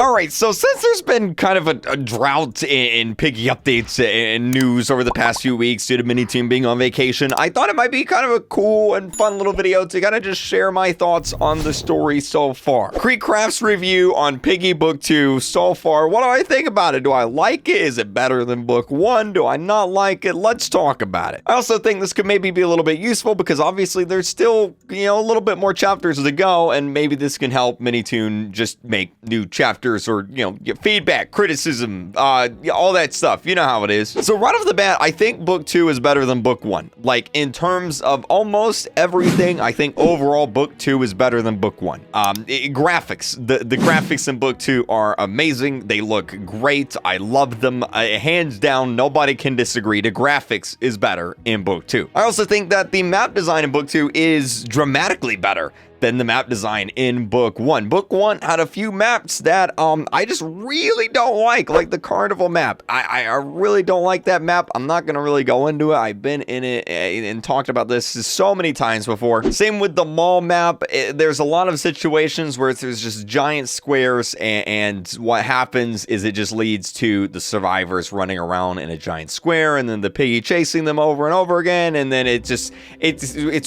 All right, so since there's been kind of a drought in Piggy updates and news over the past few weeks due to Minitoon being on vacation, I thought it might be kind of a cool and fun little video to kind of just share my thoughts on the story so far. KreekCraft's review on Piggy Book 2 so far. What do I think about it? Do I like it? Is it better than Book 1? Do I not like it? Let's talk about it. I also think this could maybe be a little bit useful because obviously there's still, a little bit more chapters to go, and maybe this can help Minitoon just make new chapters or, get feedback, criticism, all that stuff. You know how it is. So right off the bat, I think Book 2 is better than Book 1. Like, in terms of almost everything, I think overall Book 2 is better than Book 1. Graphics. The graphics in Book 2 are amazing. They look great. I love them. Hands down, nobody can disagree. The graphics is better in Book 2. I also think that the map design in Book 2 is dramatically better than the map design in Book 1. Book 1 had a few maps that I just really don't like the Carnival map. I really don't like that map. I'm not gonna really go into it. I've been in it and talked about this so many times before. Same with the mall map. There's a lot of situations where there's just giant squares, and what happens is it just leads to the survivors running around in a giant square, and then the piggy chasing them over and over again, and then it's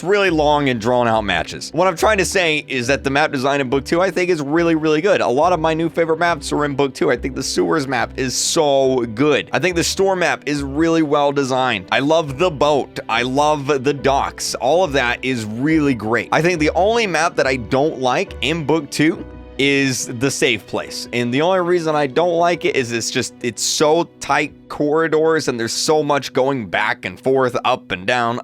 really long and drawn out matches. What I'm trying to say is that the map design in Book 2 I think is really, really good. A lot of my new favorite maps are in Book 2. I think the sewers map is so good. I think the store map is really well designed. I love the boat. I love the docks. All of that is really great. I think the only map that I don't like in Book 2 is the safe place. And the only reason I don't like it is it's so tight corridors, and there's so much going back and forth, up and down,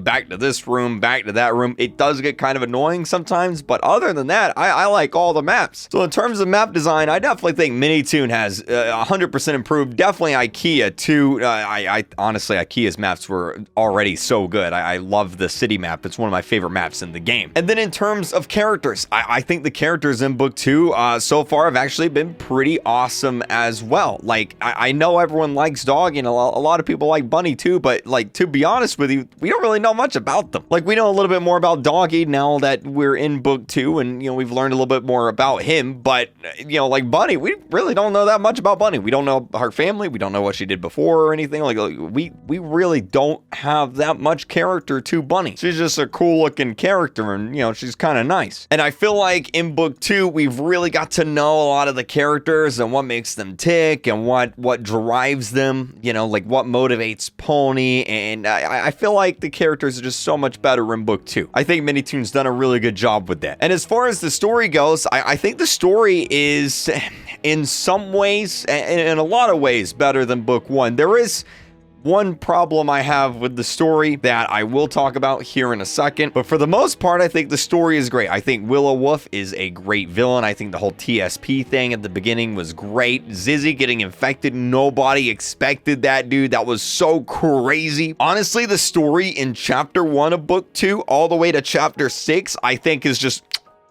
back to this room, back to that room. It does get kind of annoying sometimes, but other than that, I like all the maps. So in terms of map design, I definitely think Minitoon has 100% improved. Definitely IKEA too. I honestly, IKEA's maps were already so good. I love the city map. It's one of my favorite maps in the game. And then in terms of characters, I think the characters in Book 2 so far have actually been pretty awesome as well. Like, I know everyone likes Dog, and a lot of people like Bunny too, but like, to be honest with you, we don't really know much about them. Like, we know a little bit more about Doggy now that we're in Book 2, and we've learned a little bit more about him, but like Bunny, we really don't know that much about Bunny. We don't know her family, we don't know what she did before or anything. Like we really don't have that much character to Bunny. She's just a cool looking character, and she's kind of nice. And I feel like in Book 2 we've really got to know a lot of the characters and what makes them tick and what drives them, like what motivates Pony, and I feel like the characters are just so much better in Book 2. I think Minitoon's done a really good job with that. And as far as the story goes, I think the story is in some ways, and in a lot of ways, better than Book 1. There is one problem I have with the story that I will talk about here in a second, but for the most part, I think the story is great. I think Willow Wolf is a great villain. I think the whole TSP thing at the beginning was great. Zizzy getting infected, nobody expected that, dude. That was so crazy. Honestly, the story in Chapter 1 of Book 2 all the way to Chapter 6, I think is just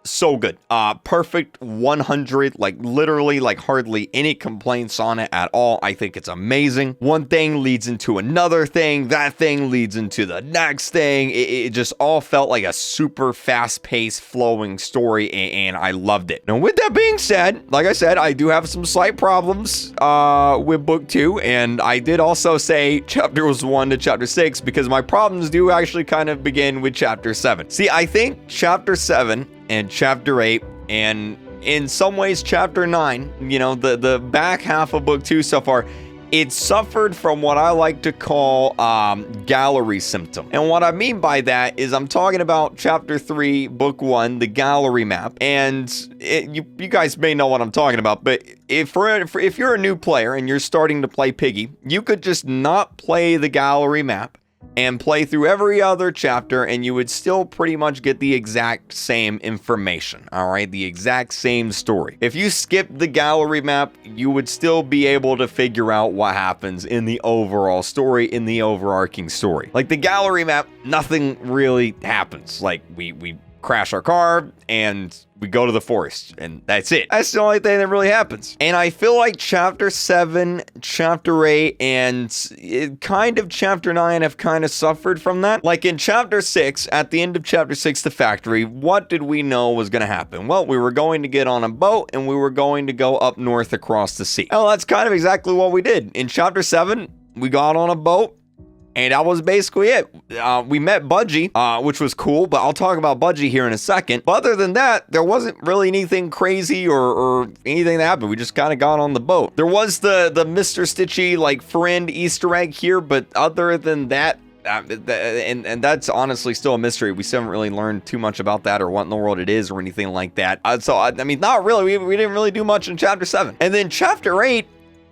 so good. Perfect 100, like literally like hardly any complaints on it at all. I think it's amazing. One thing leads into another thing. That thing leads into the next thing. It just all felt like a super fast-paced flowing story, and I loved it. Now with that being said, like I said, I do have some slight problems with Book 2, and I did also say Chapters 1 to Chapter 6 because my problems do actually kind of begin with Chapter 7. See, I think Chapter 7 and Chapter 8, and in some ways Chapter 9, the back half of Book 2 so far, it suffered from what I like to call gallery symptom. And what I mean by that is I'm talking about Chapter 3, Book 1, the gallery map. And you guys may know what I'm talking about, but if you're a new player and you're starting to play Piggy, you could just not play the gallery map and play through every other chapter, and you would still pretty much get the exact same information, all right? The exact same story. If you skip the gallery map, you would still be able to figure out what happens in the overall story, in the overarching story. Like the gallery map, nothing really happens. Like we crash our car, and we go to the forest, and that's it. That's the only thing that really happens. And I feel like Chapter 7, Chapter 8, and kind of Chapter 9 have kind of suffered from that. Like in Chapter 6, at the end of Chapter 6, the factory, what did we know was going to happen? Well, we were going to get on a boat, and we were going to go up north across the sea. Well, that's kind of exactly what we did. In Chapter 7, we got on a boat, and that was basically it. We met Budgie, which was cool, but I'll talk about Budgie here in a second. But other than that, there wasn't really anything crazy or anything that happened. We just kind of got on the boat. There was the Mr. Stitchy, like, friend Easter egg here, but other than that, and that's honestly still a mystery. We still haven't really learned too much about that or what in the world it is or anything like that. So, I mean, not really. We didn't really do much in Chapter 7. And then Chapter 8,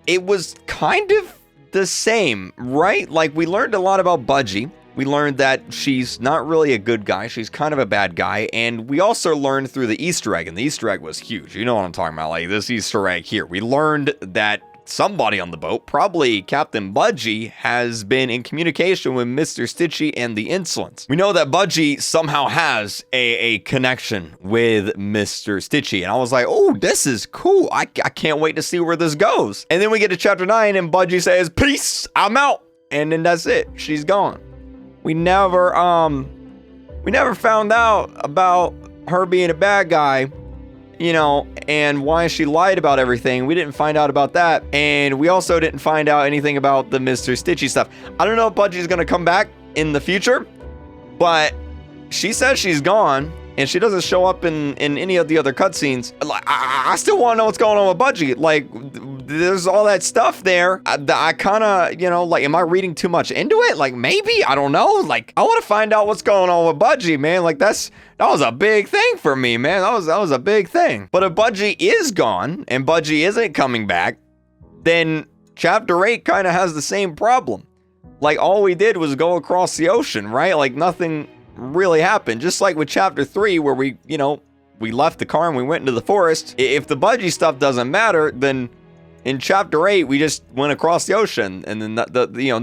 it was kind of the same, right? Like, we learned a lot about Budgie. We learned that she's not really a good guy. She's kind of a bad guy. And we also learned through the Easter egg, and the Easter egg was huge. You know what I'm talking about, like this Easter egg here. We learned that somebody on the boat, probably Captain Budgie, has been in communication with Mr. Stitchy and the Insolents. We know that Budgie somehow has a connection with Mr. Stitchy, and I was like, oh, this is cool. I can't wait to see where this goes. And then we get to Chapter 9, and Budgie says, peace, I'm out. And then that's it. She's gone. We never found out about her being a bad guy, you know, and why she lied about everything. We didn't find out about that. And we also didn't find out anything about the Mr. Stitchy stuff. I don't know if Budgie's going to come back in the future, but she says she's gone, and she doesn't show up in any of the other cutscenes. Like, I still want to know what's going on with Budgie. Like, there's all that stuff there. I kind of, you know, like, am I reading too much into it? Like, maybe, I don't know. Like, I want to find out what's going on with Budgie, man. Like, that was a big thing for me, man. That was a big thing. But if Budgie is gone and Budgie isn't coming back, then Chapter 8 kind of has the same problem. Like, all we did was go across the ocean, right? Like, nothing really happened. Just like with Chapter 3, where we left the car and we went into the forest. If the Budgie stuff doesn't matter, then in Chapter 8, we just went across the ocean, and then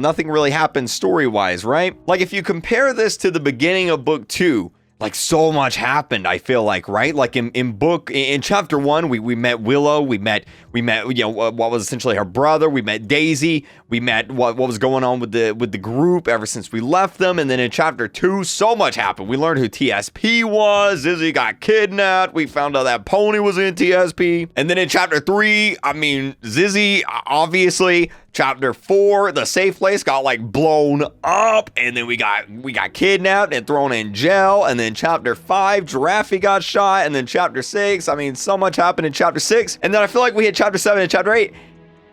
nothing really happened story-wise, right? Like, if you compare this to the beginning of Book 2, like, so much happened, I feel like, right? Like, in Chapter 1, we met Willow, we met, you know, what was essentially her brother, we met Daisy, we met what was going on with the group ever since we left them, and then in Chapter 2, so much happened. We learned who TSP was, Zizzy got kidnapped, we found out that Pony was in TSP, and then in Chapter 3, I mean, Zizzy, obviously. Chapter 4, the safe place got, like, blown up, and then we got kidnapped and thrown in jail, and then Chapter 5, Giraffe got shot, and then Chapter 6, I mean, so much happened in Chapter 6, and then I feel like we hit Chapter 7 and Chapter 8,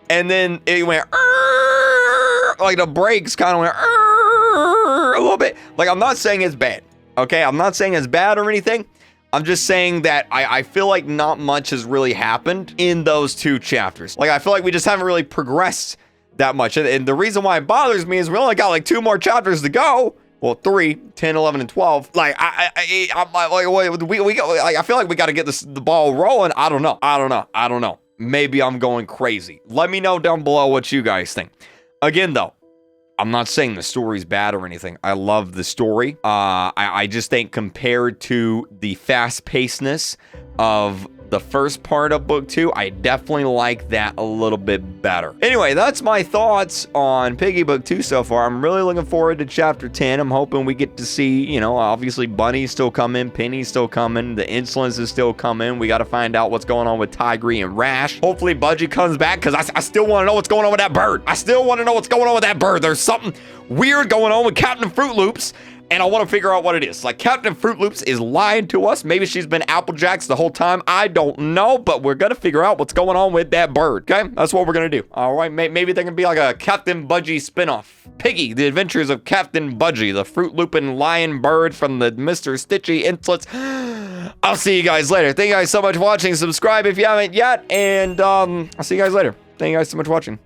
and then it went, like, the brakes kind of went, a little bit. Like, I'm not saying it's bad, okay? I'm not saying it's bad or anything. I'm just saying that I feel like not much has really happened in those two chapters. Like, I feel like we just haven't really progressed that much. And the reason why it bothers me is we only got like 2 more chapters to go. Well, 3, 10, 11, and 12. Like, I'm like, I feel like we got to get the ball rolling. I don't know. Maybe I'm going crazy. Let me know down below what you guys think. Again, though, I'm not saying the story's bad or anything. I love the story. I just think compared to the fast-pacedness of the first part of Book 2, I definitely like that a little bit better. Anyway, that's my thoughts on Piggy Book 2 so far. I'm really looking forward to Chapter 10. I'm hoping we get to see, you know, obviously Bunny's still coming, Penny's still coming, the Insolence is still coming. We got to find out what's going on with Tigry and Rash. Hopefully Budgie comes back, because I still want to know what's going on with that bird. I still want to know what's going on with that bird. There's something weird going on with Captain Fruit Loops, and I want to figure out what it is. Like, Captain Fruit Loops is lying to us. Maybe she's been Applejacks the whole time. I don't know, but we're going to figure out what's going on with that bird, okay? That's what we're going to do. All right, maybe there can be like a Captain Budgie spinoff. Piggy, The Adventures of Captain Budgie, the Fruit Looping lion bird from the Mr. Stitchy Insolence. I'll see you guys later. Thank you guys so much for watching. Subscribe if you haven't yet, and I'll see you guys later. Thank you guys so much for watching.